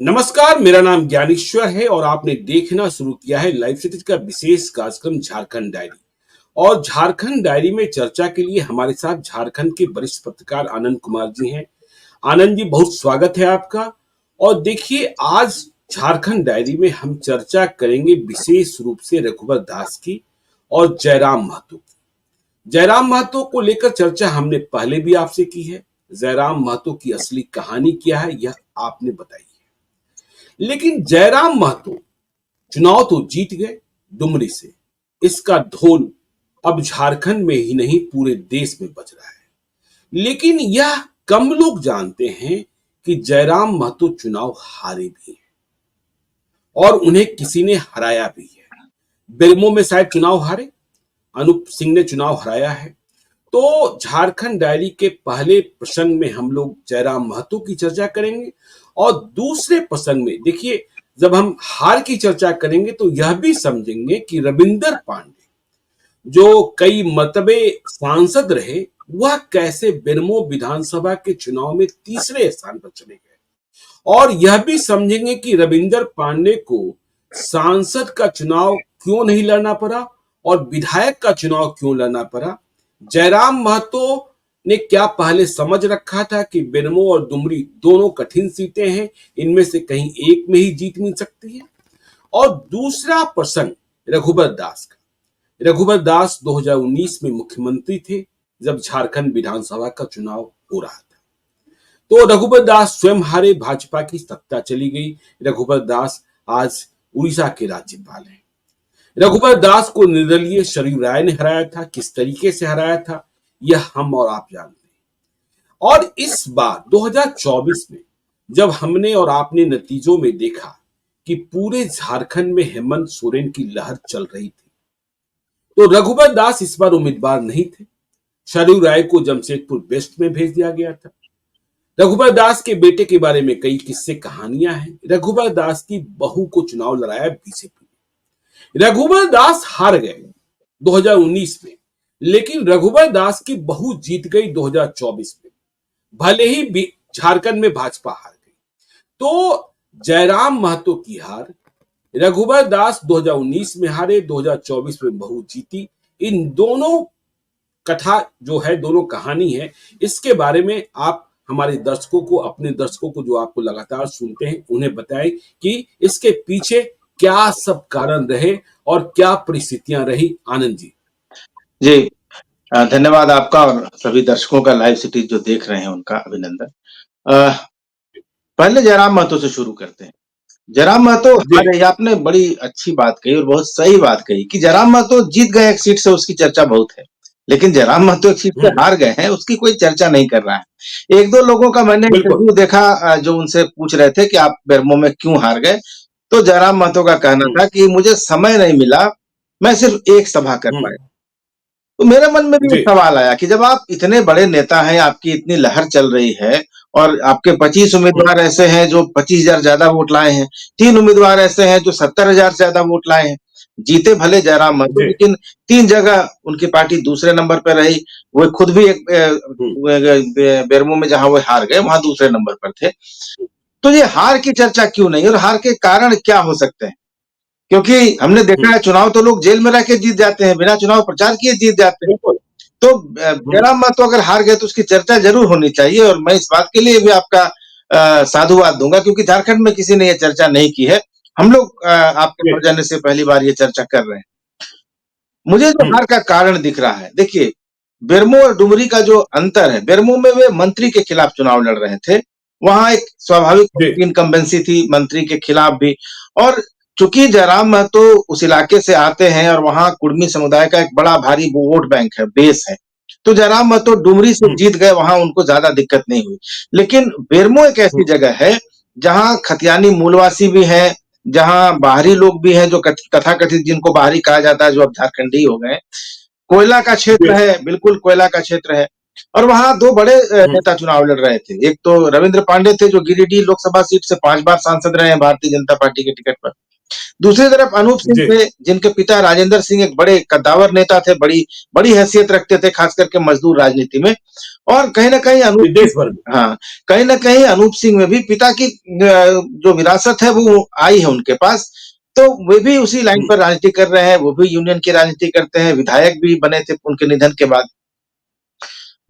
नमस्कार, मेरा नाम ज्ञानेश्वर है और आपने देखना शुरू किया है लाइव सिटीज का विशेष कार्यक्रम झारखंड डायरी। और झारखंड डायरी में चर्चा के लिए हमारे साथ झारखंड के वरिष्ठ पत्रकार आनंद कुमार जी हैं। आनंद जी, बहुत स्वागत है आपका। और देखिए, आज झारखंड डायरी में हम चर्चा करेंगे विशेष रूप से रघुवर दास की और जयराम महतो की। जयराम महतो को लेकर चर्चा हमने पहले भी आपसे की है। जयराम महतो की असली कहानी क्या है, यह आपने बताई है। लेकिन जयराम महतो चुनाव तो जीत गए डुमरी से। इसका ढोल अब झारखंड में ही नहीं पूरे देश में बज रहा है। लेकिन यह कम लोग जानते हैं कि जयराम महतो चुनाव हारे भी हैं और उन्हें किसी ने हराया भी है। बेरमो में शायद चुनाव हारे, अनूप सिंह ने चुनाव हराया है। तो झारखंड डायरी के पहले प्रसंग में हम लोग जयराम महतो की चर्चा करेंगे और दूसरे प्रसंग में देखिए, जब हम हार की चर्चा करेंगे तो यह भी समझेंगे कि रविंदर पांडे जो कई मर्तबे सांसद रहे, वह कैसे बेरमो विधानसभा के चुनाव में तीसरे स्थान पर चले गए। और यह भी समझेंगे कि रविंदर पांडे को सांसद का चुनाव क्यों नहीं लड़ना पड़ा और विधायक का चुनाव क्यों लड़ना पड़ा। जयराम महतो ने क्या पहले समझ रखा था कि बेरमो और डुमरी दोनों कठिन सीटें हैं, इनमें से कहीं एक में ही जीत मिल सकती है। और दूसरा प्रसंग रघुवर दास का। रघुवर दास 2019 में मुख्यमंत्री थे जब झारखंड विधानसभा का चुनाव हो रहा था। तो रघुवर दास स्वयं हारे, भाजपा की सत्ता चली गई। रघुवर दास आज उड़ीसा के राज्यपाल हैं। रघुवर दास को निर्दलीय सरयू राय ने हराया था। किस तरीके से हराया था यह हम और आप जानते हैं। और इस बार 2024 में जब हमने और आपने नतीजों में देखा कि पूरे झारखंड में हेमंत सोरेन की लहर चल रही थी, तो रघुवर दास इस बार उम्मीदवार नहीं थे। सरयू राय को जमशेदपुर वेस्ट में भेज दिया गया था। रघुवर दास के बेटे के बारे में कई किस्से कहानियां हैं। रघुवर दास की बहू को चुनाव लड़ाया बीजेपी। रघुवर दास हार गए 2019 में, लेकिन रघुवर दास की बहू जीत गई 2024 में। भले ही झारखंड में भाजपा हार गई। तो जयराम महतो की हार, रघुवर दास 2019 में हारे, 2024 में बहू जीती। इन दोनों कथा जो है, दोनों कहानी है, इसके बारे में आप हमारे दर्शकों को, अपने दर्शकों को जो आपको लगातार सुनते हैं, उन्हें बताएं कि इसके पीछे क्या सब कारण रहे और क्या परिस्थितियां रही। आनंद जी। जी, धन्यवाद आपका और सभी दर्शकों का, लाइव सिटीज जो देख रहे हैं उनका अभिनंदन। पहले जयराम महतो से शुरू करते हैं। जयराम महतो हारे, आपने बड़ी अच्छी बात कही और बहुत सही बात कही कि जयराम महतो जीत गए एक सीट से, उसकी चर्चा बहुत है। लेकिन जयराम महतो एक सीट से हार गए हैं, उसकी कोई चर्चा नहीं कर रहा है। एक दो लोगों का मैंने इंटरव्यू देखा जो उनसे पूछ रहे थे कि आप बेरमो में क्यों हार गए, तो जयराम महतो का कहना था कि मुझे समय नहीं मिला, मैं सिर्फ एक सभा कर पाया। तो मेरे मन में भी सवाल आया कि जब आप इतने बड़े नेता हैं, आपकी इतनी लहर चल रही है और आपके 25 उम्मीदवार ऐसे हैं जो 25,000 ज्यादा वोट लाए हैं, 3 उम्मीदवार ऐसे हैं जो 70,000 से ज्यादा वोट लाए हैं। जीते भले जयराम महतो, लेकिन 3 जगह उनकी पार्टी दूसरे नंबर पर रही। वो खुद भी एक बेरमो में जहां वो हार गए, वहां दूसरे नंबर पर थे। तो ये हार की चर्चा क्यों नहीं और हार के कारण क्या हो सकते हैं? क्योंकि हमने देखा है चुनाव तो लोग जेल में रह के जीत जाते हैं, बिना चुनाव प्रचार किए जीत जाते हैं। तो जयराम महतो अगर हार गए तो उसकी चर्चा जरूर होनी चाहिए और मैं इस बात के लिए भी आपका साधुवाद दूंगा, क्योंकि झारखंड में किसी ने ये चर्चा नहीं की है। हम लोग आपके हो जाने से पहली बार ये चर्चा कर रहे हैं। मुझे जो हार का कारण दिख रहा है, देखिए, बेरमो और डुमरी का जो अंतर है, बेरमो में वे मंत्री के खिलाफ चुनाव लड़ रहे थे, वहां एक स्वाभाविक इनकम्बेंसी थी मंत्री के खिलाफ भी। और चूंकि जयराम महतो उस इलाके से आते हैं और वहां कुर्मी समुदाय का एक बड़ा भारी वोट बैंक है, बेस है, तो जयराम महतो डुमरी से जीत गए, वहां उनको ज्यादा दिक्कत नहीं हुई। लेकिन बेरमो एक ऐसी जगह है जहां खतियानी मूलवासी भी है, जहां बाहरी लोग भी हैं, जो तथाकथित जिनको बाहरी कहा जाता है, जो अब झारखंडी हो गए। कोयला का क्षेत्र है, बिल्कुल कोयला का क्षेत्र है। और वहां 2 बड़े नेता चुनाव लड़ रहे थे। एक तो रविंद्र पांडे थे जो गिरिडीह लोकसभा सीट से 5 बार सांसद रहे हैं भारतीय जनता पार्टी के टिकट पर, दूसरी तरफ अनूप सिंह जी, थे, जिनके पिता राजेंद्र सिंह एक बड़े कद्दावर नेता थे, बड़ी बड़ी हैसियत रखते थे, खास करके मजदूर राजनीति में। और कहीं न कहीं अनूप ये सिंह, देश भर में। हाँ, कहीं न कहीं अनूप सिंह में भी पिता की जो विरासत है वो आई है उनके पास। तो वे भी उसी लाइन हुँ, पर राजनीति कर रहे हैं, वो भी यूनियन की राजनीति करते हैं, विधायक भी बने थे उनके निधन के बाद।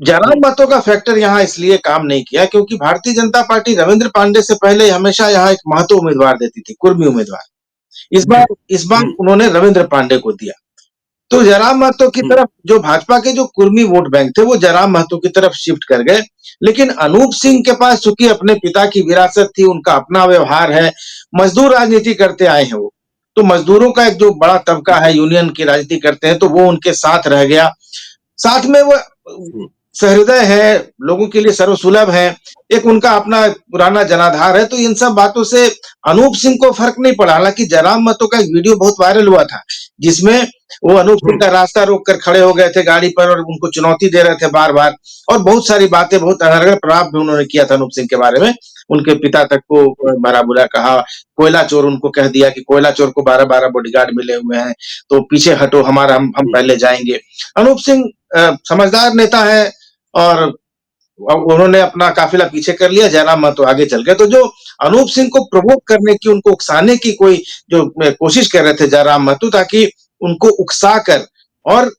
हुँ, जराम मतों का फैक्टर यहाँ इसलिए काम नहीं किया क्योंकि भारतीय जनता पार्टी रविंद्र पांडे से पहले हमेशा यहाँ एक महतो उम्मीदवार देती थी, कुर्मी उम्मीदवार। इस जी, बार इस बार हुँ, उन्होंने रविंद्र पांडे को दिया। तो जयराम महतो की हुँ, तरफ जो भाजपा के जो कुर्मी वोट बैंक थे वो जयराम महतो की तरफ शिफ्ट कर गए। लेकिन अनूप सिंह के पास चूंकि अपने पिता की विरासत थी, उनका अपना व्यवहार है, मजदूर राजनीति करते आए हैं वो। तो मजदूरों का एक जो बड़ा तबका है, यूनियन की राजनीति करते हैं, तो वो उनके साथ रह गया। साथ में वो हुँ, सहृदय है, लोगों के लिए सर्वसुलभ है, एक उनका अपना पुराना जनाधार है, तो इन सब बातों से अनूप सिंह को फ़र्क नहीं पड़ा। हालाँकि जयराम महतो का एक वीडियो बहुत वायरल हुआ था, जिसमें वो अनूप हुँ, सिंह का रास्ता रोक कर खड़े हो गए थे गाड़ी पर और उनको चुनौती दे रहे थे बार-बार और बहुत सारी बातें, बहुत अनर्गल प्रलाप भी उन्होंने किया था अनूप सिंह के बारे में। उनके पिता तक को हुँ, भला-बुरा कहा, कोयला चोर उनको कह दिया कि कोयला चोर को 12-12 बॉडीगार्ड मिले हुए हैं, तो पीछे हटो हमारा हम हुँ, पहले जाएँगे। अनूप सिंह समझदार नेता है और उन्होंने अपना काफ़िला पीछे कर लिया, जयराम महतो आगे चल गए। तो जो अनूप सिंह को प्रोवोक करने की, उनको उकसाने की कोई जो कोशिश कर रहे थे जयराम महतो ताकि उनको उकसा कर और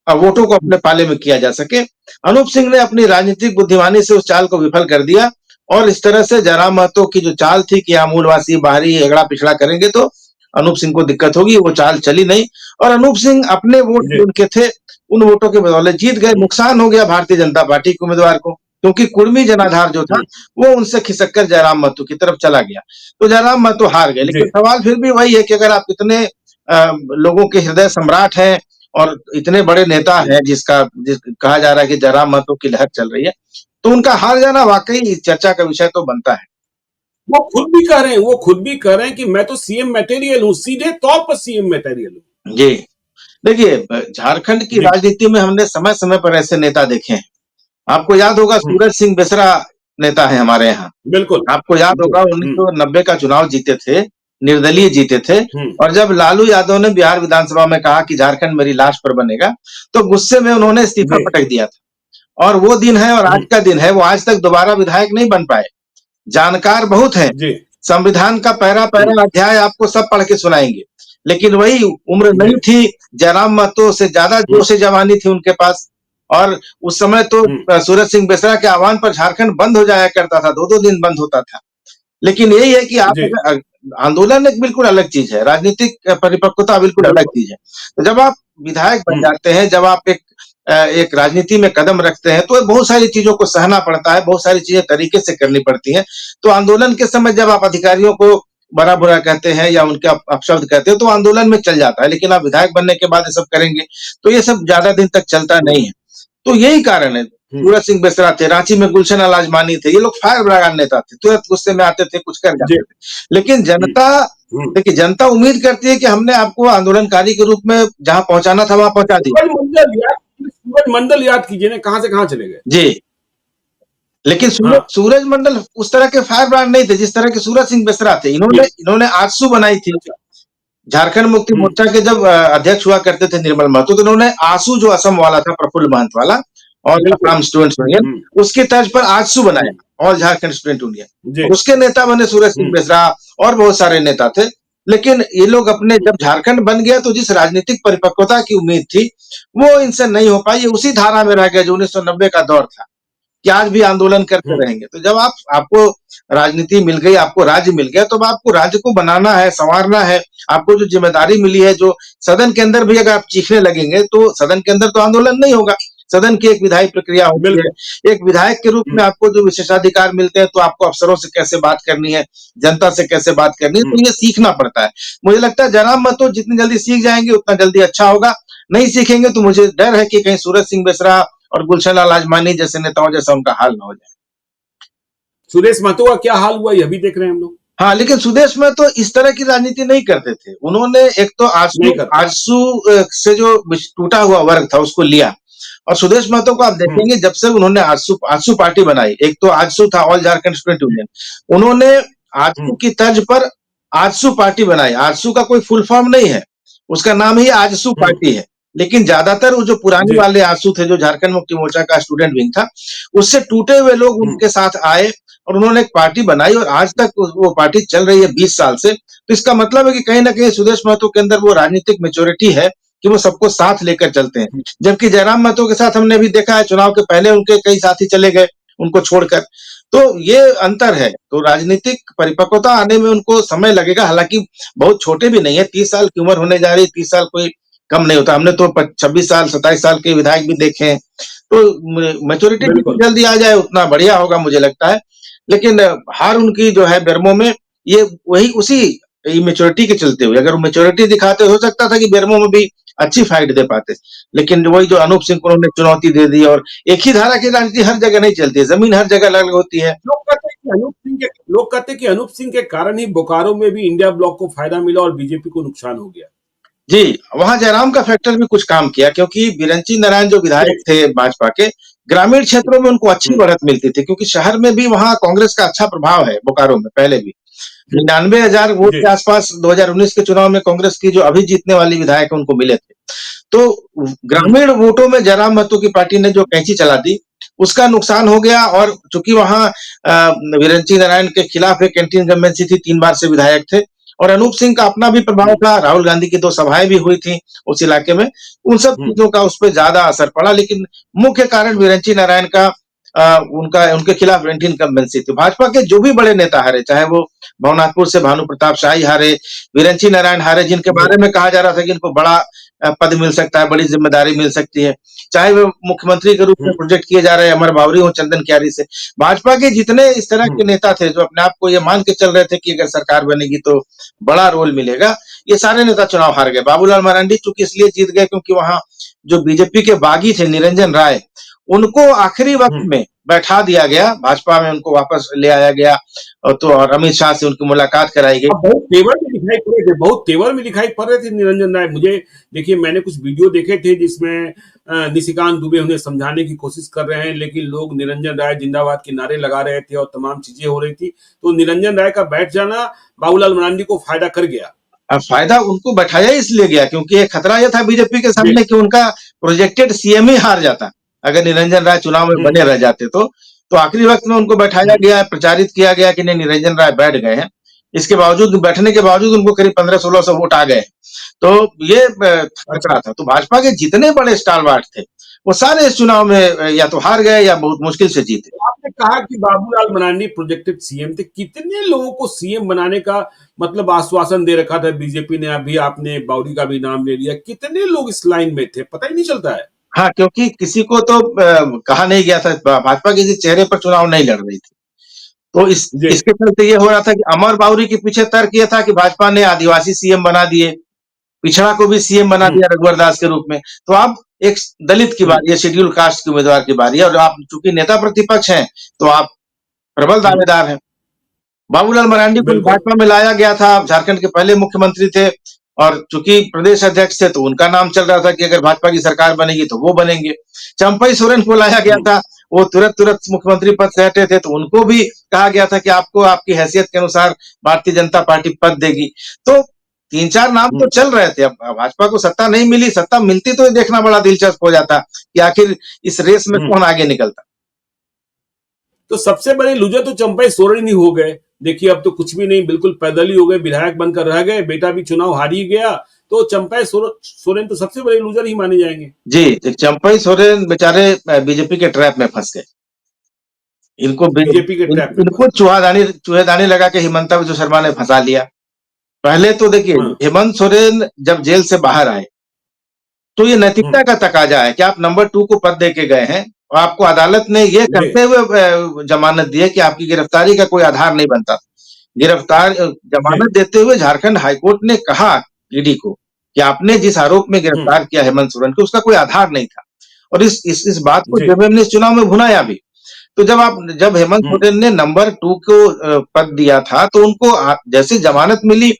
वोटों को अपने पाले में किया जा सके। अनूप सिंह ने अपनी राजनीतिक बुद्धिमानी से उस चाल को विफल कर दिया और इस तरह से जयराम महतो की जो चाल थी कि आमूलवासी बाहरी एगड़ा-पिछड़ा करेंगे तो अनूप सिंह को दिक्कत होगी, वो चाल चली नहीं और अनूप सिंह अपने वोट जी, जो उनके थे, उन वोटों के बदौलत जीत गए। हुँ, नुकसान हो गया भारतीय जनता पार्टी के उम्मीदवार को, क्योंकि कुर्मी जनाधार जो था, हुँ, वो उनसे खिसक कर जयराम महतो की तरफ चला गया। तो जयराम महतो हार गए, जी, लेकिन सवाल फिर भी वही है कि अगर आप इतने लोगों के हृदय सम्राट हैं और इतने बड़े नेता हुँ। हैं जिस कहा जा रहा है कि जयराम महतो की लहर चल रही है, तो उनका हार जाना वाक़ई चर्चा का विषय तो बनता है। वो खुद भी कह रहे हैं, वो खुद भी कह रहे हैं कि मैं तो सीएम मटेरियल हूँ, सीधे तौर पर सीएम मटेरियल हूँ। जी, देखिए झारखंड की जी, राजनीति में हमने समय-समय पर ऐसे नेता देखे हैं। आपको याद होगा हुँ, सूरज सिंह बेसरा नेता हैं हमारे यहाँ। बिल्कुल। आपको याद जी, होगा हुँ, 1990 का चुनाव जीते थे, निर्दलीय जीते थे हुँ, और जब लालू यादव ने बिहार विधानसभा में कहा कि झारखंड मेरी लाश पर बनेगा, तो गुस्से में उन्होंने इस्तीफा जी, पटक दिया था। और वो दिन है और हुँ, आज का दिन है, वो आज तक दोबारा विधायक नहीं बन पाए। जानकार बहुत हैं, जी, संविधान का हुँ, पैरा-पैरा अध्याय आपको सब पढ़ के सुनाएँगे। लेकिन वही उम्र जी, नहीं थी, जयराम महतो से ज़्यादा हुँ, जोश-ए-जवानी थी उनके पास और उस समय तो हुँ, सूरज सिंह बेसरा के आह्वान पर झारखंड बंद हो जाया करता था, 2-2 दिन बंद होता था। लेकिन यही है कि आप जी, अगर आंदोलन एक बिल्कुल अलग चीज़ है, राजनीतिक परिपक्वता बिल्कुल अलग बिल्कुल। चीज़ है। तो जब आप विधायक बन हुँ, जाते हैं, जब आप एक राजनीति में कदम रखते हैं, तो बहुत सारी चीज़ों को सहना पड़ता है, बहुत सारी चीज़ें तरीके से करनी पड़ती हैं। तो आंदोलन के समय जब आप अधिकारियों को बड़ा-बुरा कहते हैं या उनके अपशब्द कहते हैं, तो आंदोलन में चल जाता है, लेकिन आप विधायक बनने के बाद ये सब करेंगे, तो ये सब ज़्यादा दिन तक चलता हुँ, नहीं है। तो यही कारण है। हुँ, सूरज सिंह बेसरा थे, रांची में गुलशन अलाजमानी थे, ये लोग फायर ब्रांड नेता थे, तुरंत गुस्से में आते थे, कुछ कर जी, जाते थे। लेकिन हुँ, जनता हुँ। देखिए जनता उम्मीद करती है कि हमने आपको आंदोलनकारी के रूप में जहाँ पहुँचाना था, वहाँ पहुँचा दिया। सूरज मंडल याद कीजिए ना, कहाँ से कहाँ चले गए। जी, लेकिन सूरज हाँ, सूरज मंडल उस तरह के फायर ब्रांड नहीं थे, जिस तरह के सूरज सिंह बेसरा थे। इन्होंने जी, इन्होंने आजसू बनाई थी। अच्छा, झारखंड मुक्ति हुँ, मोर्चा के जब अध्यक्ष हुआ करते थे निर्मल महतो, तो उन्होंने आजसू जो असम वाला था, प्रफुल्ल महंत वाला और बिल्कुल। असम स्टूडेंट्स यूनियन, हुँ, उसकी तर्ज पर आजसू बनाया, हुँ, ऑल झारखंड स्टूडेंट यूनियन। जी, उसके नेता बने सूरज सिंह हुँ, बेसरा और बहुत सारे नेता थे। लेकिन ये लोग अपने हुँ, जब झारखंड बन गया, तो जिस राजनीतिक परिपक्वता की उम्मीद थी, वो इनसे नहीं हो पाई। ये उसी धारा में रह गए जो 1990 का दौर था। कि आज भी आंदोलन करते हुँ, रहेंगे। तो जब आप आपको राजनीति मिल गई, आपको राज्य मिल गया, तो अब आपको राज्य को बनाना है, सँवारना है। आपको जो ज़िम्मेदारी मिली है, जो सदन के अंदर भी अगर आप चीखने लगेंगे, तो सदन के अंदर तो आंदोलन नहीं होगा। सदन की एक विधायी प्रक्रिया होती बिल्कुल। है। एक विधायक के रूप हुँ, में आपको जो विशेषाधिकार मिलते हैं, तो आपको अफ़सरों से कैसे बात करनी है, जनता से कैसे बात करनी है, हुँ, तो ये सीखना पड़ता है। मुझे लगता है जनाब महतो जितनी जल्दी सीख जाएँगे, उतना जल्दी अच्छा होगा। नहीं सीखेंगे तो मुझे डर है कि कहीं सूरज सिंह बेसरा और गुलशन लाल आजमानी जैसे नेताओं जैसा उनका हाल ना हो जाए। सुदेश महतो का क्या हाल हुआ, ये भी देख रहे हैं हम लोग। हाँ, लेकिन सुदेश में तो इस तरह की राजनीति नहीं करते थे। उन्होंने एक तो नहीं आजसू करते। आजसू से जो टूटा हुआ वर्ग था उसको लिया और सुदेश महतो को आप हुँ, देखेंगे जब से उन्होंने आजसू आजसू पार्टी बनाई, एक तो आजसू था ऑल झारखंड स्टूडेंट यूनियन। उन्होंने हुँ, आजसू की तर्ज पर आजसू पार्टी बनाई। आजसू का कोई फुल फॉर्म नहीं है, उसका नाम ही आजसू हुँ, पार्टी है। लेकिन ज्यादातर वो जो पुराने जी, वाले आजसू थे, जो झारखंड मुक्ति मोर्चा का स्टूडेंट विंग था, उससे टूटे हुए लोग हुँ, उनके साथ आए और उन्होंने एक पार्टी बनाई और आज तक वो पार्टी चल रही है 20 साल से। तो इसका मतलब है कि कहीं न कहीं सुदेश महतो के अंदर वो राजनीतिक मैच्योरिटी है कि वो सबको साथ लेकर चलते हैं। हुँ, जबकि जयराम महतो के साथ हमने अभी देखा है, चुनाव के पहले उनके कई साथी चले गए, उनको छोड़कर। तो ये अंतर है। तो राजनीतिक परिपक्वता आने में उनको समय लगेगा, हालाँकि बहुत छोटे भी नहीं है, 30 साल की उम्र होने जा रही है, 30 साल कोई कम नहीं होता। हमने तो 26 साल, 27 साल के विधायक भी देखे हैं। तो मैच्योरिटी बिल्कुल। जितनी जल्दी आ जाए उतना बढ़िया होगा मुझे लगता है। लेकिन हार उनकी जो है बेरमो में, ये वही उसी इमैच्योरिटी के चलते हुए, अगर वो मैच्योरिटी दिखाते हो सकता था कि बेरमो में भी अच्छी फाइट दे पाते। लेकिन वही जो अनूप सिंह को उन्होंने चुनौती दे दी, और एक ही धारा की राजनीति हर जगह नहीं चलती है, ज़मीन हर जगह अलग होती है। लोग कहते हैं कि अनूप सिंह के कारण ही बोकारो में भी इंडिया ब्लॉक को फायदा मिला और बीजेपी को नुकसान हो गया। जी, वहाँ जयराम का फैक्टर भी कुछ काम किया, क्योंकि बिरंची नारायण जो विधायक जी, थे भाजपा के, ग्रामीण क्षेत्रों में उनको अच्छी हुँ, बढ़त मिलती थी, क्योंकि शहर में भी वहाँ कांग्रेस का अच्छा प्रभाव है, बोकारो में पहले भी। हुँ, 99,000 वोट जी, के आसपास 2019 के चुनाव में कांग्रेस की जो अभी जीतने वाली विधायक है, उनको मिले थे। तो हुँ, ग्रामीण वोटों में जयराम महतो की पार्टी ने जो कैंची चला दी, उसका नुकसान हो गया। और चूंकि वहाँ विरंची नारायण के खिलाफ एक एंटी इनकम्बेंसी थी, 3 बार से विधायक थे, और अनूप सिंह का अपना भी प्रभाव हुँ, था, राहुल गांधी की 2 सभाएं भी हुई थी उस इलाके में। उन सब हुँ, चीजों का उस पर ज्यादा असर पड़ा, लेकिन मुख्य कारण विरंची नारायण का उनका उनके खिलाफ एंटी इनकम्बेंसी थी। भाजपा के जो भी बड़े नेता हारे, चाहे वो भवनाथपुर से भानु प्रताप शाही हारे, विरंची नारायण हारे, जिनके जी, बारे में कहा जा रहा था कि इनको बड़ा पद मिल सकता है, बड़ी जिम्मेदारी मिल सकती है, चाहे वो मुख्यमंत्री के रूप में हुँ, प्रोजेक्ट किए जा रहे हैं अमर बावरी हो चंदन क्यारी से। भाजपा के जितने इस तरह हुँ, के नेता थे, जो अपने आप को ये मान के चल रहे थे कि अगर सरकार बनेगी तो बड़ा रोल मिलेगा, ये सारे नेता चुनाव हार गए। बाबूलाल मरांडी चूंकि इसलिए जीत गए क्योंकि वहां जो बीजेपी के बागी थे, निरंजन राय, उनको आखिरी वक्त हुँ। में बैठा दिया गया, भाजपा में उनको वापस ले आया गया। और अमित शाह से उनकी मुलाकात कराई गई। अब बहुत तेवर में दिखाई पड़ रहे थे निरंजन राय। मुझे देखिए, मैंने कुछ वीडियो देखे थे जिसमें निशिकांत दुबे उन्हें समझाने की कोशिश कर रहे हैं, लेकिन लोग निरंजन राय जिंदाबाद के नारे लगा रहे थे और तमाम चीजें हो रही थी। तो निरंजन राय का बैठ जाना बाबूलाल मरांडी को फायदा कर गया। अब फायदा उनको बैठाया इसलिए गया क्योंकि ये खतरा ये था बीजेपी के जी, सामने कि उनका प्रोजेक्टेड सीएम ही हार जाता, अगर निरंजन राय चुनाव में हम्म, बने रह जाते तो। आखिरी वक्त में उनको बैठाया हम्म, गया, प्रचारित किया गया कि नहीं, निरंजन राय बैठ गए हैं। इसके बावजूद, बैठने के बावजूद उनको करीब 1500-1600 वोट आ गए। तो ये अच्छा। खतरा था। तो भाजपा के जितने बड़े स्टारवार्ट थे, वो सारे इस चुनाव में या तो हार गए या बहुत मुश्किल से जीते। आपने कहा कि बाबूलाल मरांडी प्रोजेक्टेड सीएम थे। कितने लोगों को सीएम बनाने का मतलब आश्वासन दे रखा था बीजेपी ने? अभी आपने बावरी का भी नाम ले लिया। कितने लोग इस लाइन में थे, पता ही नहीं चलता है। हाँ, क्योंकि किसी को तो कहा नहीं गया था, भाजपा किसी चेहरे पर चुनाव नहीं लड़ रही थी। तो जी, इसके चलते ये हो रहा था कि अमर बावरी के पीछे तर्क ये था कि भाजपा ने आदिवासी सीएम बना दिए, पिछड़ा को भी सीएम बना हम्म, दिया रघुवर दास के रूप में। तो अब एक दलित की हम्म, बारी है, शेड्यूल कास्ट के उम्मीदवार की बारी है, और आप चूंकि नेता प्रतिपक्ष हैं, तो आप प्रबल हम्म, दावेदार हैं। बाबूलाल मरांडी को बिल्कुल। भाजपा में लाया गया था, झारखंड के पहले मुख्यमंत्री थे, और चूंकि प्रदेश अध्यक्ष थे, तो उनका नाम चल रहा था कि अगर भाजपा की सरकार बनेगी तो वो बनेंगे। चंपई सोरेन को लाया गया हम्म, था, वो तुरंत तुरंत मुख्यमंत्री पद से हटे थे, तो उनको भी कहा गया था कि आपको आपकी हैसियत के अनुसार भारतीय जनता पार्टी पद देगी। तो 3-4 नाम तो हम्म, चल रहे थे। अब भाजपा को सत्ता नहीं मिली, सत्ता मिलती तो ये देखना बड़ा दिलचस्प हो जाता कि आखिर इस रेस में हम्म। कौन आगे निकलता। तो सबसे बड़े लूजर तो चंपई सोरेन ही हो गए। देखिए, अब तो कुछ भी नहीं, बिल्कुल पैदल ही हो गए, विधायक बनकर रह गए, बेटा भी चुनाव हार ही गया। तो सोरेन तो सबसे बड़े लूजर ही माने जाएंगे। जी, चंपई सोरेन बेचारे बीजेपी के ट्रैप में फंस गए। इनको बीजेपी के ट्रैप में फंस इनको गए। चूहेदानी लगा के हिमंता बिस्वा शर्मा ने फंसा लिया। पहले तो देखिए, हाँ, हेमंत सोरेन जब जेल से बाहर आए, तो ये नैतिकता हम्म, का तकाजा है कि आप नंबर 2 को पद दे के गए हैं, और आपको अदालत ने ये जी, कहते हुए जमानत दी है कि आपकी गिरफ्तारी का कोई आधार नहीं बनता। जी, जमानत देते हुए झारखंड हाईकोर्ट ने कहा ईडी को कि आपने जिस आरोप में हम्म, गिरफ्तार किया हेमंत सोरेन को, उसका कोई आधार नहीं था। और इस बात को जी, जेबीएम ने इस चुनाव में भुनाया भी। तो जब हेमंत हम्म, सोरेन ने नंबर 2 को पद दिया था, तो उनको जैसे जमानत मिली,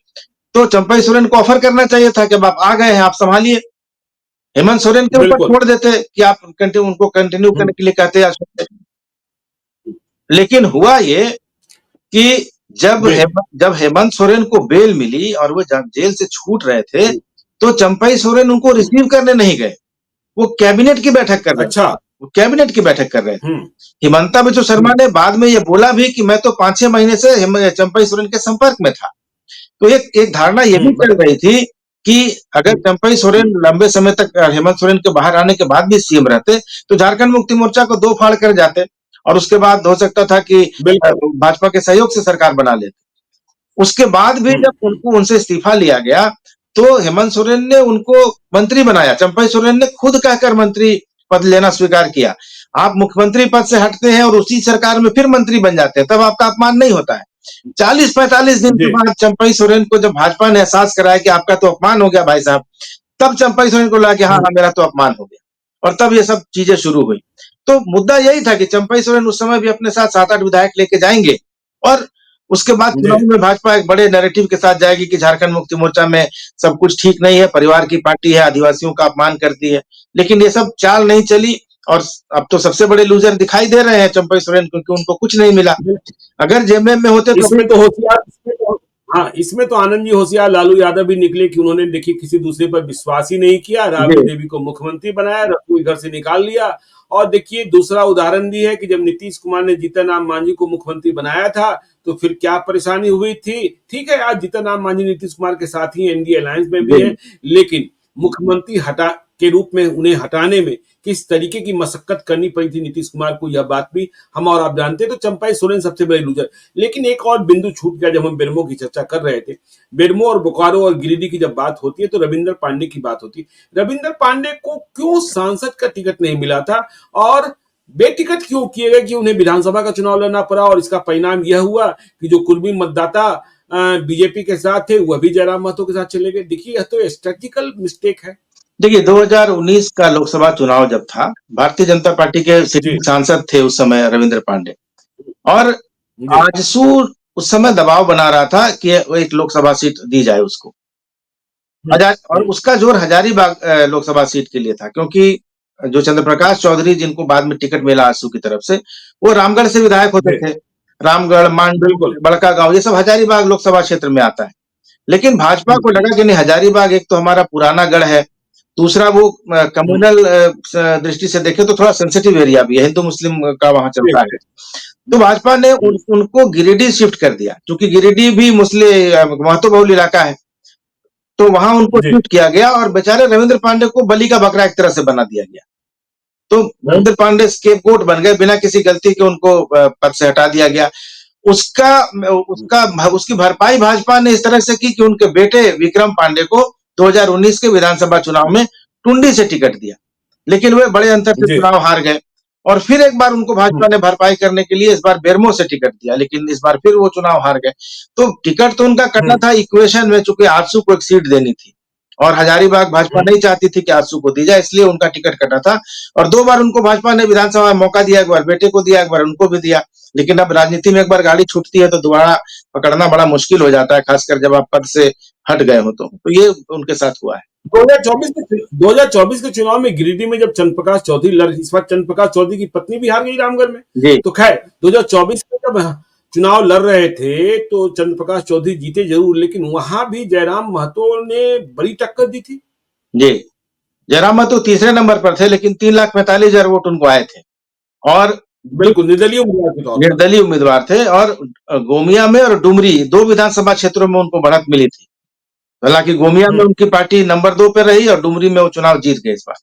तो चंपई सोरेन को ऑफर करना चाहिए था कि अब आप आ गए हैं, आप संभालिए। हेमंत सोरेन के ऊपर बिल्कुल। छोड़ देते कि आप उनको कंटिन्यू करने हम्म, के लिए कहते या सोचते। लेकिन हुआ ये कि जी, जब हेमंत सोरेन को बेल मिली और वो जब जेल से छूट रहे थे, हुँ, तो चंपई सोरेन उनको हुँ, रिसीव करने नहीं गए। वो कैबिनेट की बैठक कर रहे अच्छा, थे। वो कैबिनेट की बैठक कर रहे थे। हुँ, हिमंता बिस्वा हुँ, शर्मा ने बाद में ये बोला भी कि मैं तो 5-6 महीने से चंपई सोरेन के संपर्क में था। तो एक एक धारणा ये भी चल रही थी कि अगर हुँ, चंपई सोरेन हुँ, लंबे समय तक हेमंत सोरेन के बाहर आने के बाद भी सीएम रहते, तो झारखंड मुक्ति मोर्चा को 2 फाड़ कर जाते और उसके बाद हो सकता था कि बिल्कुल, भाजपा के सहयोग से सरकार बना लेते। उसके बाद भी हुँ, जब हुँ, उनको उनसे इस्तीफा लिया गया, तो हेमंत सोरेन ने उनको मंत्री बनाया। चंपई सोरेन ने खुद कहकर मंत्री पद लेना स्वीकार किया। आप मुख्यमंत्री पद से हटते हैं और उसी सरकार में फिर मंत्री बन जाते हैं, तब आपका अपमान नहीं होता है। 40-45 दिन के जी, बाद चंपई सोरेन को जब भाजपा ने एहसास कराया कि आपका तो अपमान हो गया भाई साहब, तब चंपई सोरेन को लगा कि हाँ, हुँ, हाँ, मेरा तो अपमान हो गया और तब ये सब चीजें शुरू हुई। तो मुद्दा यही था कि चंपई सोरेन उस समय भी अपने साथ 7-8 विधायक लेके जाएँगे और उसके बाद जी, चुनाव में भाजपा एक बड़े नैरेटिव के साथ जाएगी कि झारखंड मुक्ति मोर्चा में सब कुछ ठीक नहीं है, परिवार की पार्टी है, आदिवासियों का अपमान करती है। लेकिन ये सब चाल नहीं चली और अब तो सबसे बड़े लूज़र दिखाई दे रहे हैं चंपई सोरेन क्योंकि उनको कुछ नहीं मिला। बिल्कुल। अगर जेएमएम में होते तो इसमें तो होशियार इसमें तो हाँ, इसमें तो आनंद जी होशियार लालू यादव भी निकले कि उन्होंने देखिए किसी दूसरे पर विश्वास ही नहीं किया, जी, राबड़ी देवी को मुख्यमंत्री बनाया, रसोई घर से निकाल लिया और देखिए दूसरा उदाहरण भी है कि जब नीतीश कुमार ने जीतन राम मांझी को मुख्यमंत्री बनाया था, तो फिर क्या परेशानी हुई थी। ठीक है, आज जीतन राम मांझी नीतीश कुमार के साथ ही एनडीए अलायंस में भी जी। हैं, लेकिन मुख्यमंत्री हटा के रूप में उन्हें हटाने में किस तरीके की मशक्कत करनी पड़ी थी नीतीश कुमार को, यह बात भी हम और आप जानते हैं। तो चंपाई सोरेन सबसे बड़े लूजर। लेकिन एक और बिंदु छूट गया जब हम बेरमो की चर्चा कर रहे थे। बेरमो और बोकारो और गिरिडीह की जब बात होती है तो रविंदर पांडे की बात होती है। रविंदर पांडे को क्यों सांसद का टिकट नहीं मिला था और बेटिकट क्यों किए गए कि उन्हें विधानसभा का चुनाव लड़ना पड़ा और इसका परिणाम यह हुआ कि जो कुर्मी मतदाता बीजेपी के साथ थे वह भी जयराम महतो के साथ चले गए। देखिए यह तो स्ट्रेटिकल मिस्टेक है। देखिए 2019 का लोकसभा चुनाव जब था, भारतीय जनता पार्टी के जी, सिटिंग सांसद थे उस समय रविंद्र पांडे और जी, आजसू उस समय दबाव बना रहा था कि वो एक लोकसभा सीट दी जाए उसको। हम्म, हजार और हम्म, उसका जोर हजारीबाग लोकसभा सीट के लिए था क्योंकि जो चंद्रप्रकाश चौधरी जिनको बाद में टिकट मिला आजसू की तरफ से, वो रामगढ़ से विधायक होते जी, थे। रामगढ़, मांडू, बिल्कुल। बड़का गांव ये सब हजारीबाग लोकसभा क्षेत्र में आता है। लेकिन भाजपा को हम्म, लगा कि नहीं हजारीबाग एक तो हमारा पुराना गढ़ है, दूसरा वो हम्म, कम्युनल दृष्टि से देखें तो थोड़ा सेंसिटिव एरिया भी है, हिंदू मुस्लिम का वहां जी, चलता है। जी, तो भाजपा ने हम्म, उनको गिरिडीह शिफ्ट कर दिया क्योंकि गिरिडीह भी मुस्लिम महतो बहुल इलाका है। तो वहां उनको जी, शिफ्ट किया गया और बेचारे रविंद्र पांडे को बलि का बकरा एक तरह से बना दिया गया। तो हम्म, रविंद्र पांडे स्केपगोट बन गए, बिना किसी गलती के उनको पद से हटा दिया गया। उसका उसका उसकी भरपाई भाजपा ने इस तरह से की कि उनके बेटे विक्रम पांडे को 2019 के विधानसभा चुनाव में टुंडी से टिकट दिया, लेकिन वे बड़े अंतर से जी, चुनाव हार गए और फिर एक बार उनको हम्म, भाजपा ने भरपाई करने के लिए इस बार बेरमो से टिकट दिया, लेकिन इस बार फिर वो चुनाव हार गए। तो टिकट तो उनका कटा हम्म, था इक्वेशन में, चूंकि आजसू को एक सीट देनी थी और हजारीबाग भाजपा हम्म, नहीं चाहती थी कि आजसू को दी जाए, इसलिए उनका टिकट कटा था और 2 बार उनको भाजपा ने विधानसभा में मौका दिया, एक बार बेटे को दिया, एक बार उनको भी दिया। लेकिन अब राजनीति में एक बार गाड़ी छूटती है तो दोबारा पकड़ना बड़ा मुश्किल हो जाता है, खासकर जब आप पद से हट गए हो तो ये उनके साथ हुआ है। 2024 के चुनाव में गिरिडीह में जब चंद्रप्रकाश चौधरी लड़ इस बार चंद्रप्रकाश चौधरी की पत्नी भी हार गई रामगढ़ में। जी। तो खैर 2024 में जब चुनाव लड़ रहे थे तो चंद्रप्रकाश चौधरी जीते जरूर, लेकिन वहां भी जयराम महतो ने बड़ी टक्कर दी थी। जी। जयराम महतो तीसरे नंबर पर थे लेकिन 3,45,000 वोट उनको आए थे और बिल्कुल निर्दलीय उम्मीदवार के तौर पर। निर्दलीय उम्मीदवार थे और गोमिया में और डुमरी 2 विधानसभा क्षेत्रों में उनको बढ़त मिली थी। हालांकि गोमिया में हम्म, उनकी पार्टी नंबर 2 पे रही और डुमरी में वो चुनाव जीत गए इस बार।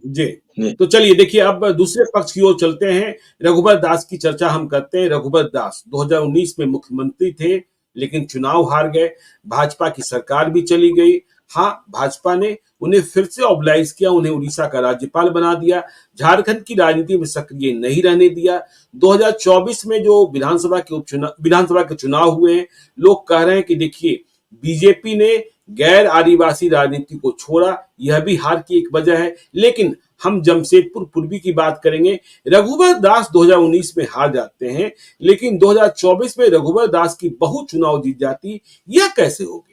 जी। जी। तो चलिए देखिए अब दूसरे पक्ष की ओर चलते हैं। रघुबर दास की चर्चा हम करते हैं। रघुबर दास 2019 में मुख्यमंत्री थे, लेकिन चुनाव हार गए। भाजपा की सरकार भी चली गई। हाँ, भाजपा ने उन्हें फिर से ऑबलाइज किया, उन्हें उड़ीसा का राज्यपाल बना दिया, झारखंड की राजनीति में सक्रिय नहीं रहने दिया। 2024 में जो विधानसभा के चुनाव हुए हैं, लोग कह रहे हैं कि देखिए बीजेपी ने गैर आदिवासी राजनीति को छोड़ा, यह भी हार की एक वजह है। लेकिन हम जमशेदपुर पूर्वी की बात करेंगे। रघुबर दास 2019 में हार जाते हैं, लेकिन 2024 में रघुबर दास की बहू चुनाव जीत जाती। यह कैसे हो गया?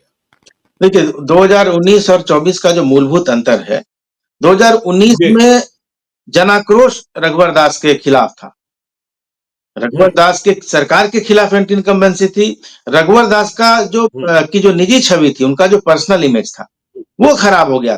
देखिए 2019 और 24 का जो मूलभूत अंतर है, 2019 जी, में जनाक्रोश रघुवर दास के खिलाफ था। रघुवर दास के सरकार के खिलाफ एंटी इनकम्बेंसी थी। रघुवर दास का जो की जो निजी छवि थी, उनका जो पर्सनल इमेज था, वो खराब हो गया।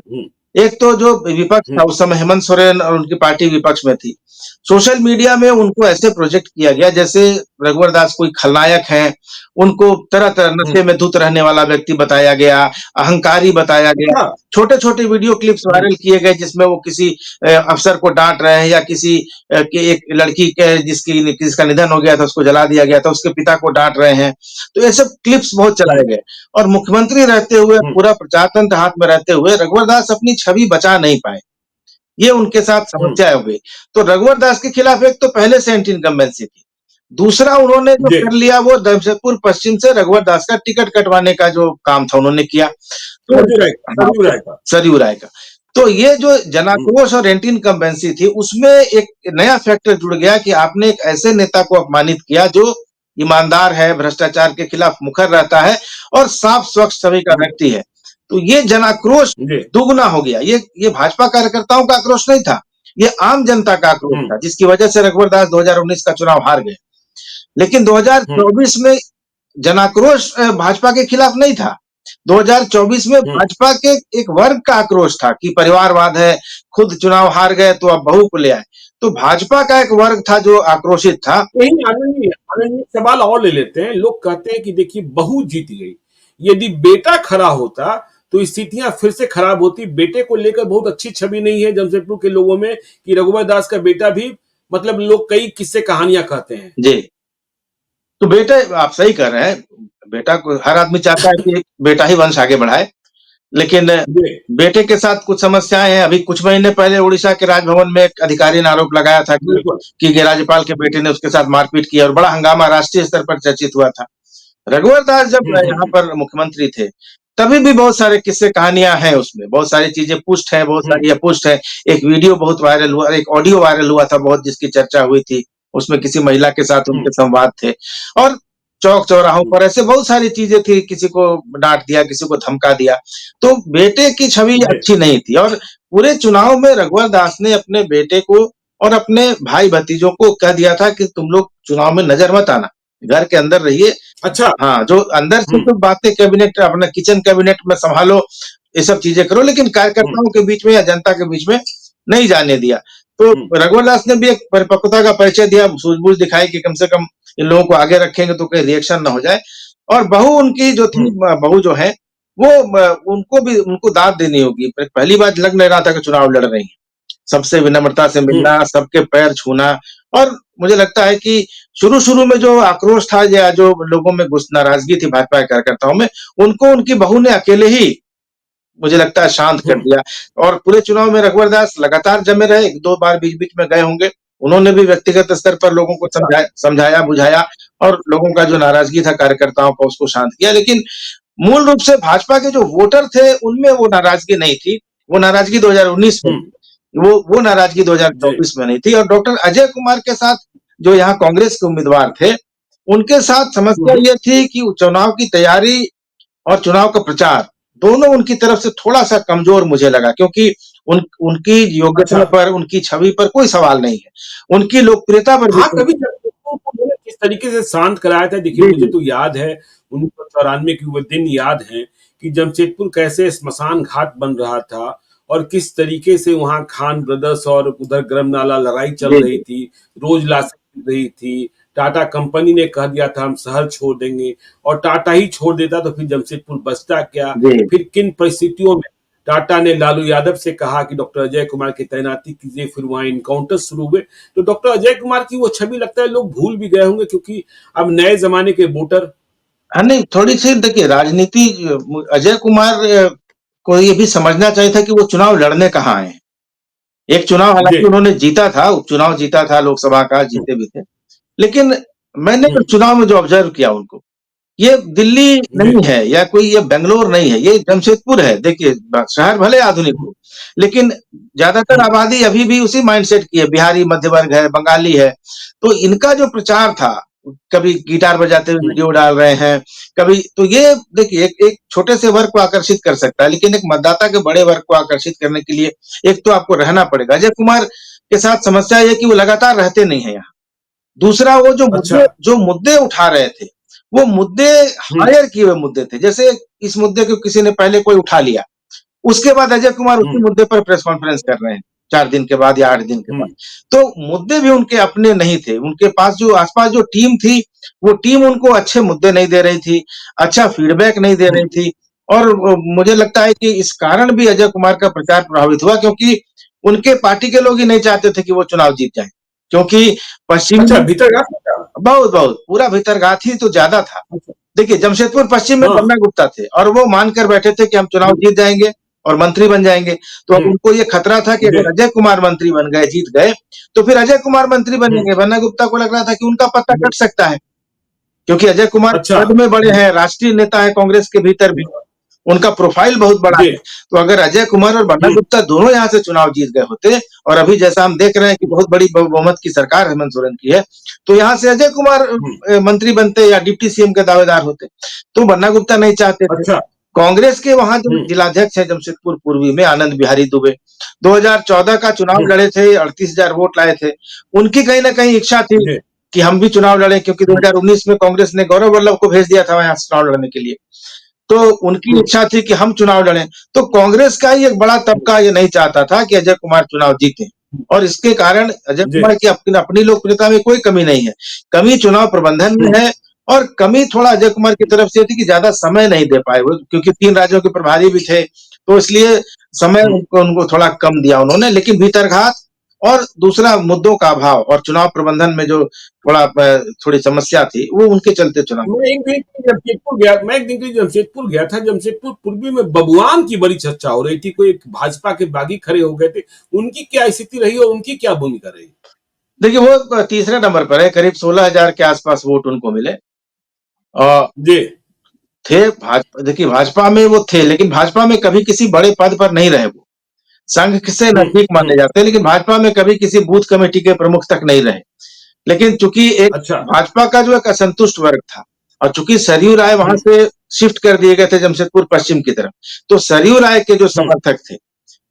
एक तो जो विपक्ष था उस समय, हेमंत सोरेन और उनकी पार्टी विपक्ष में थी। सोशल मीडिया में उनको ऐसे प्रोजेक्ट किया गया जैसे रघुवर दास कोई खलनायक हैं, उनको तरह-तरह नशे में धुत रहने वाला व्यक्ति बताया गया, अहंकारी बताया गया। अच्छा। छोटे-छोटे वीडियो क्लिप्स वायरल किए गए जिसमें वो किसी अफ़सर को डाँट रहे हैं या किसी कि एक लड़की के जिसका निधन हो गया था, उसको जला दिया गया था, उसके पिता को डाँट रहे हैं। तो ये सब क्लिप्स बहुत चलाए गए और मुख्यमंत्री रहते हुए, पूरा प्रचार तंत्र हाथ में रहते हुए रघुवर दास अपनी छवि बचा नहीं पाए। ये उनके साथ समस्या हो गई। तो रघुवर दास के खिलाफ एक तो पहले से एंटी इनकम्बेंसी थी। दूसरा उन्होंने जो कर लिया वो जमशेदपुर पश्चिम से रघुवर दास का टिकट कटवाने का जो काम था उन्होंने किया। तो सरयू राय का। तो ये जो जनाक्रोश और एंटी इनकम्बेंसी थी, उसमें एक नया फैक्टर जुड़ गया कि आपने एक ऐसे नेता को अपमानित किया जो ईमानदार है, भ्रष्टाचार के खिलाफ मुखर रहता है और साफ स्वच्छ छवि का व्यक्ति है। तो ये जनाक्रोश दुगुना हो गया। ये भाजपा कार्यकर्ताओं का आक्रोश नहीं था, ये आम जनता का आक्रोश था, जिसकी वजह से रघुवर दास 2019 का चुनाव हार गए। लेकिन 2024 में जनाक्रोश भाजपा के खिलाफ नहीं था। 2024 में भाजपा के एक वर्ग का आक्रोश था कि परिवारवाद है, खुद चुनाव हार गए तो अब बहू को ले आए। तो भाजपा का एक वर्ग था जो आक्रोशित था। आनंद सवाल और ले लेते हैं। लोग कहते हैं कि देखिए बहू जीत गई, यदि बेटा खड़ा होता तो स्थितियां फिर से खराब होती। बेटे को लेकर बहुत अच्छी छवि नहीं है जमशेदपुर के लोगों में कि रघुवर दास का बेटा भी, मतलब लोग कई किस्से कहानियां कहते हैं। जी, तो बेटे आप सही कह रहे हैं। बेटा को हर आदमी चाहता है कि बेटा ही वंश आगे बढ़ाए, लेकिन बेटे के साथ कुछ समस्याएं हैं। अभी कुछ महीने पहले उड़ीसा के राजभवन में एक अधिकारी ने आरोप लगाया था कि राज्यपाल के बेटे ने उसके साथ मारपीट की और बड़ा हंगामा राष्ट्रीय स्तर पर चर्चित हुआ था। रघुवर दास जब यहाँ पर मुख्यमंत्री थे, तभी भी बहुत सारे किस्से कहानियां हैं उसमें, बहुत सारी चीजें पुष्ट है, बहुत सारी अपुष्ट है। एक वीडियो बहुत वायरल हुआ, एक ऑडियो वायरल हुआ था बहुत, जिसकी चर्चा हुई थी। उसमें किसी महिला के साथ उनके संवाद थे और चौक चौराहों पर ऐसे बहुत सारी चीजें थी, किसी को डांट दिया, किसी को धमका दिया। तो बेटे की छवि अच्छी नहीं थी और पूरे चुनाव में रघुवर दास ने अपने बेटे को और अपने भाई भतीजों को कह दिया था कि तुम लोग चुनाव में नजर मत आना, घर के अंदर रहिए। अच्छा। हाँ, जो अंदर से तो बातें कैबिनेट, अपना किचन कैबिनेट में संभालो, ये सब चीजें करो, लेकिन कार्यकर्ताओं के बीच में या जनता के बीच में नहीं जाने दिया। तो रघुवर दास ने भी एक परिपक्वता का परिचय दिया, सूझबूझ दिखाई कि कम से कम इन लोगों को आगे रखेंगे तो कोई रिएक्शन ना हो जाए। और बहू उनकी जो थी, बहू जो है वो उनको दाद देनी होगी। पहली बार लग नहीं रहा था कि चुनाव लड़ रही है। सबसे विनम्रता से मिलना, सबके पैर छूना। और मुझे लगता है कि शुरू-शुरू में जो आक्रोश था या जो लोगों में नाराजगी थी भाजपा के कार्यकर्ताओं में, उनको उनकी बहू ने अकेले ही मुझे लगता है शांत कर दिया। और पूरे चुनाव में रघुवर दास लगातार जमे रहे, 1-2 बार बीच-बीच में गए होंगे। उन्होंने भी व्यक्तिगत स्तर पर लोगों को समझाया, बुझाया और लोगों का जो नाराजगी था कार्यकर्ताओं का, उसको शांत किया। लेकिन मूल रूप से भाजपा के जो वोटर थे, उनमें वो नाराजगी नहीं थी। वो नाराजगी 2019 में, वो नाराजगी 2024 में नहीं थी। और डॉक्टर अजय कुमार के साथ जो यहाँ कांग्रेस के उम्मीदवार थे, उनके साथ समस्या ये थी कि चुनाव की तैयारी और चुनाव का प्रचार दोनों उनकी तरफ से थोड़ा-सा कमजोर मुझे लगा, क्योंकि उनकी योग्यता पर, उनकी छवि पर कोई सवाल नहीं है। उनकी लोकप्रियता पर भी कभी किस तरीके से शांत कराया था। देखिए मुझे तो याद है 1994 के वो दिन याद है कि जमशेदपुर कैसे स्मशान घाट बन रहा था और किस तरीके से वहां खान ब्रदर्स और उधर गरमनाला लड़ाई चल रही थी, रोज लाशें मिल रही थी। टाटा कंपनी ने कह दिया था हम शहर छोड़ देंगे और टाटा ही छोड़ देता तो फिर जमशेदपुर बचता क्या। फिर किन परिस्थितियों में टाटा ने लालू यादव से कहा कि डॉक्टर अजय कुमार की तैनाती कीजिए, फिर वहां इनकाउंटर शुरू हुए। तो डॉक्टर अजय कुमार की वो छवि लगता है लोग भूल भी गए होंगे, क्योंकि अब नए जमाने के वोटर। नहीं, थोड़ी सी देखिए राजनीति, अजय कुमार को ये भी समझना चाहिए था कि वो चुनाव लड़ने कहाँ आए हैं। एक चुनाव हालांकि उन्होंने जीता था, उपचुनाव जीता था लोकसभा का, जीते भी थे। लेकिन मैंने चुनाव में जो ऑब्जर्व किया उनको, ये दिल्ली नहीं है या कोई ये बेंगलोर नहीं है, ये जमशेदपुर है। देखिए शहर भले आधुनिक हो, लेकिन ज्यादातर आबादी अभी भी उसी माइंडसेट की है, बिहारी मध्य वर्ग है, बंगाली है। तो इनका जो प्रचार था, कभी गिटार बजाते हुए वीडियो डाल रहे हैं, कभी तो ये देखिए एक छोटे से वर्ग को आकर्षित कर सकता है, लेकिन एक मतदाता के बड़े वर्ग को आकर्षित करने के लिए एक तो आपको रहना पड़ेगा। अजय कुमार के साथ समस्या ये कि वो लगातार रहते नहीं है यहाँ। दूसरा वो अच्छा। जो मुद्दे उठा रहे थे, वो मुद्दे हम्म। हायर किए हुए मुद्दे थे। जैसे इस मुद्दे को किसी ने पहले कोई उठा लिया, उसके बाद अजय कुमार उसी हम्म। मुद्दे पर प्रेस कॉन्फ्रेंस कर रहे हैं 4 दिन के बाद या 8 दिन के बाद। हम्म। तो मुद्दे भी उनके अपने नहीं थे। उनके पास जो आस-पास जो टीम थी, वो टीम उनको अच्छे मुद्दे नहीं दे रही थी, अच्छा फीडबैक नहीं दे रही हम्म। थी और मुझे लगता है कि इस कारण भी अजय कुमार का प्रचार प्रभावित हुआ क्योंकि उनके पार्टी के लोग ही नहीं चाहते थे कि वो चुनाव जीत जाएँ। क्योंकि पश्चिम अच्छा, में भीतर घात में था? बहुत-बहुत पूरा भीतरघात ही तो ज़्यादा था। अच्छा। देखिए, जमशेदपुर पश्चिम में हाँ। बन्ना गुप्ता थे और वो मानकर बैठे थे कि हम चुनाव हम्म। जीत जाएँगे और मंत्री बन जाएँगे। तो अब हम्म। उनको ये खतरा था कि जी। अगर अजय कुमार मंत्री बन गए, जीत गए, तो फिर अजय कुमार मंत्री हम्म। बनेंगे। बन्ना गुप्ता को लग रहा था कि उनका पत्ता जी। कट सकता है, क्योंकि अजय कुमार अच्छा। पद में बड़े हैं, राष्ट्रीय नेता हैं कांग्रेस के भीतर भी। उनका प्रोफाइल बहुत बड़ा जी। है। तो अगर अजय कुमार और बन्ना हम्म। गुप्ता दोनों यहाँ से चुनाव जीत गए होते और अभी जैसा हम देख रहे हैं कि बहुत बड़ी बहुमत की सरकार हेमंत सोरेन की है, तो यहाँ से अजय कुमार हम्म। मंत्री बनते या डिप्टी सीएम के दावेदार होते। तो बन्ना गुप्ता नहीं चाहते थे। अच्छा। कांग्रेस के वहाँ जो हम्म। जिलाध्यक्ष हैं जमशेदपुर पूर्वी में आनंद बिहारी दुबे, 2014 का चुनाव हम्म। लड़े थे, 38,000 वोट लाए थे। उनकी कहीं न कहीं इच्छा थी जी। कि हम भी चुनाव लड़ें क्योंकि हम्म। 2019 में कांग्रेस ने गौरव वल्लभ को भेज दिया था वहाँ चुनाव लड़ने के लिए। तो उनकी हम्म। इच्छा थी कि हम चुनाव लड़ें। तो कांग्रेस का ही एक बड़ा तबका ये नहीं चाहता था कि अजय कुमार चुनाव जीतें और इसके कारण अजय जी। कुमार की अपनी लोकप्रियता में कोई कमी नहीं है। कमी चुनाव प्रबंधन हम्म। में है और कमी थोड़ा अजय कुमार की तरफ से थी कि ज़्यादा समय नहीं दे पाए वो क्योंकि 3 राज्यों के प्रभारी भी थे, तो इसलिए समय हम्म। उनको थोड़ा कम दिया उन्होंने। लेकिन भीतरघात और दूसरा मुद्दों का अभाव और चुनाव प्रबंधन में जो थोड़ी समस्या थी, वो उनके चलते चुनाव मैं एक दिन के लिए जमशेदपुर गया था। जमशेदपुर पूर्वी में बबुआन की बड़ी चर्चा हो रही थी। कोई एक भाजपा के बागी खड़े हो गए थे। उनकी क्या स्थिति रही और उनकी क्या भूमिका रही? देखिए वो तीसरे नंबर पर है, करीब 16,000 के आसपास वोट उनको मिले। अ, जी। थे भाजपा देखिए भाजपा में वो थे, लेकिन भाजपा में कभी किसी बड़े पद पर नहीं रहे वो। संघ से हम्म। नज़दीक माने हम्म। जाते हैं, लेकिन भाजपा में कभी किसी बूथ कमेटी के प्रमुख तक नहीं रहे। लेकिन चूँकि एक अच्छा। भाजपा का जो एक असंतुष्ट वर्ग था और चूँकि सरयू राय वहाँ हम्म। से शिफ्ट कर दिए गए थे जमशेदपुर पश्चिम की तरफ, तो सरयू राय के जो हम्म। समर्थक थे,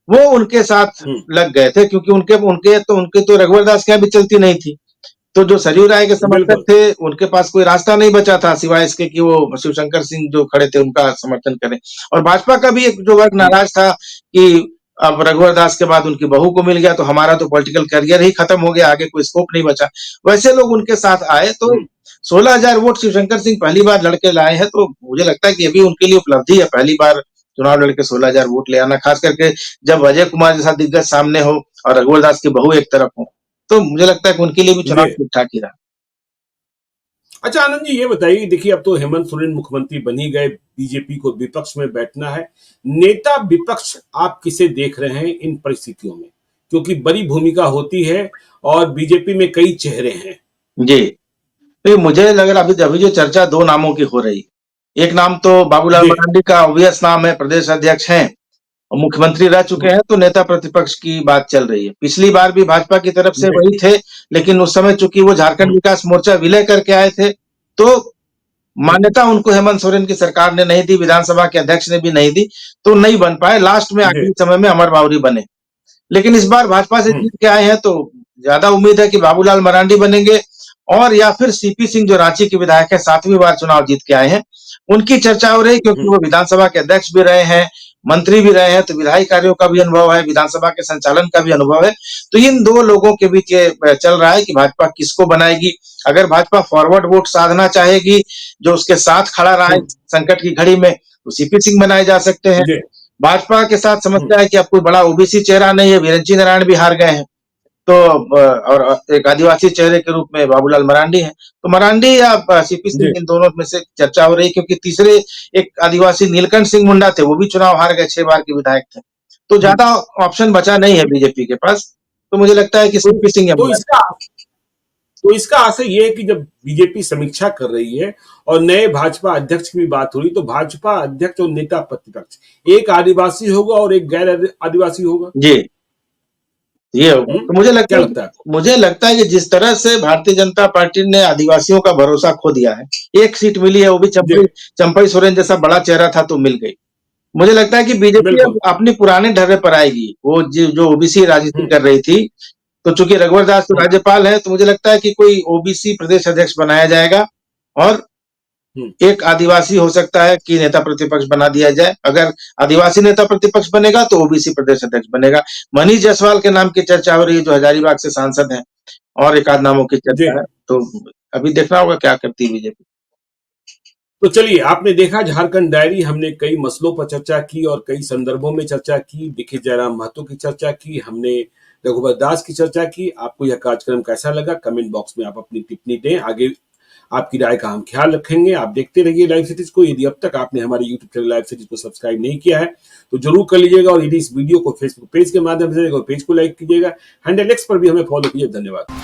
वो उनके साथ हम्म। लग गए थे क्योंकि उनके तो रघुवर दास के यहाँ भी चलती नहीं थी। तो जो सरयू राय के समर्थक बिल्कुल। थे, उनके पास कोई रास्ता नहीं बचा था सिवाय इसके कि वो शिवशंकर सिंह जो खड़े थे उनका समर्थन करें। और भाजपा का भी एक जो वर्ग हम्म। नाराज था कि अब रघुवर दास के बाद उनकी बहू को मिल गया तो हमारा तो पॉलिटिकल करियर ही खत्म हो गया, आगे कोई स्कोप नहीं बचा। वैसे लोग उनके साथ आए तो हम्म। 16,000 वोट शिवशंकर सिंह पहली बार लड़के लाए हैं, तो मुझे लगता है कि ये भी उनके लिए उपलब्धि है, पहली बार चुनाव लड़के 16,000 वोट ले आना, खास करके जब अजय कुमार जैसा दिग्गज सामने हो और रघुवर दास की बहू एक तरफ हो। तो मुझे लगता है कि उनके लिए भी चुनाव जी। ठीक-ठाक ही रहा। अच्छा आनंद जी, ये बताइए, देखिए अब तो हेमंत सोरेन मुख्यमंत्री बन ही गए। बीजेपी को विपक्ष में बैठना है। नेता विपक्ष आप किसे देख रहे हैं इन परिस्थितियों में? क्योंकि बड़ी भूमिका होती है और बीजेपी में कई चेहरे हैं। जी। तो मुझे लग रहा अभी जो चर्चा 2 नामों की हो रही। एक नाम तो बाबूलाल जी। मरांडी का ऑब्वियस नाम है, प्रदेश अध्यक्ष हैं और मुख्यमंत्री रह चुके हम्म। हैं, तो नेता प्रतिपक्ष की बात चल रही है। पिछली बार भी भाजपा की तरफ से जी। वही थे, लेकिन उस समय चूँकि वो झारखंड हम्म। विकास मोर्चा विलय करके आए थे, तो मान्यता उनको हेमंत सोरेन की सरकार ने नहीं दी, विधानसभा के अध्यक्ष ने भी नहीं दी, तो नहीं बन पाए। लास्ट में जी। आखिरी समय में अमर बावरी बने। लेकिन इस बार भाजपा से हम्म। जीत के आए हैं तो ज़्यादा उम्मीद है कि बाबूलाल मरांडी बनेंगे और या फिर सीपी सिंह जो रांची के विधायक हैं, 7वीं बार चुनाव जीत के आए हैं। उनकी चर्चा हो रही क्योंकि हम्म। वो विधानसभा के अध्यक्ष भी रहे हैं, मंत्री भी रहे हैं, तो विधायी कार्यों का भी अनुभव है, विधानसभा के संचालन का भी अनुभव है। तो इन 2 लोगों के बीच ये चल रहा है कि भाजपा किसको बनाएगी। अगर भाजपा फॉरवर्ड वोट साधना चाहेगी, जो उसके साथ खड़ा रहा है हम्म। संकट की घड़ी में, तो सीपी सिंह बनाए जा सकते हैं। जी। भाजपा के साथ हम्म। समस्या है कि अब कोई बड़ा ओबीसी चेहरा नहीं है, वीरेंद्र सिंह नारायण भी हार गए हैं। तो और एक आदिवासी चेहरे के रूप में बाबूलाल मरांडी हैं। तो मरांडी या सीपी जी। सिंह इन दोनों में से चर्चा हो रही है क्योंकि तीसरे एक आदिवासी नीलकंठ सिंह मुंडा थे, वो भी चुनाव हार गए, 6 बार के विधायक थे। तो हम्म। ज़्यादा ऑप्शन बचा नहीं है बीजेपी के पास। तो मुझे लगता है कि तो, सीपी सिंह या तो मरांडी। इसका तो इसका असर ये है कि जब बीजेपी समीक्षा कर रही है और नए भाजपा अध्यक्ष की भी बात हो रही, तो भाजपा अध्यक्ष और नेता प्रतिपक्ष एक आदिवासी होगा और एक गैर आदिवासी होगा। जी, ये होगा। तो क्या लगता है आपको? मुझे लगता है कि जिस तरह से भारतीय जनता पार्टी ने आदिवासियों का भरोसा खो दिया है, 1 सीट मिली है, वो भी जी। चंपई सोरेन जैसा बड़ा चेहरा था तो मिल गई। मुझे लगता है कि बीजेपी बिल्कुल। अब अपनी पुराने ढर्रे पर आएगी। वो जो ओबीसी राजनीति हम्म। कर रही थी, तो चूंकि रघुवर दास तो राज्यपाल है, तो मुझे लगता है कि कोई ओबीसी प्रदेश अध्यक्ष बनाया जाएगा और एक आदिवासी हो सकता है कि नेता प्रतिपक्ष बना दिया जाए। अगर आदिवासी नेता प्रतिपक्ष बनेगा तो ओबीसी प्रदेश अध्यक्ष बनेगा। मनीष जायसवाल के नाम की चर्चा हो रही है, जो हजारीबाग से सांसद हैं, और एक आध नामों की जी चर्चा है। हाँ। तो अभी देखना होगा क्या करती है बीजेपी। तो चलिए, आपने देखा झारखंड डायरी, हमने कई मसलों पर चर्चा की और कई संदर्भों में चर्चा की। देखिए, जयराम महतो की चर्चा की हमने, रघुवर दास की चर्चा की। आपको यह कार्यक्रम कैसा लगा, कमेंट बॉक्स में आप अपनी टिप्पणी दें। आगे आपकी राय का हम ख्याल रखेंगे। आप देखते रहिए लाइव सिटीज को। यदि अब तक आपने हमारे यूट्यूब चैनल लाइव सिटीज को सब्सक्राइब नहीं किया है तो जरूर कर लीजिएगा, और यदि इस वीडियो को फेसबुक पेज के माध्यम से पेज को लाइक कीजिएगा। हैंडल एक्स पर भी हमें फॉलो कीजिए। धन्यवाद।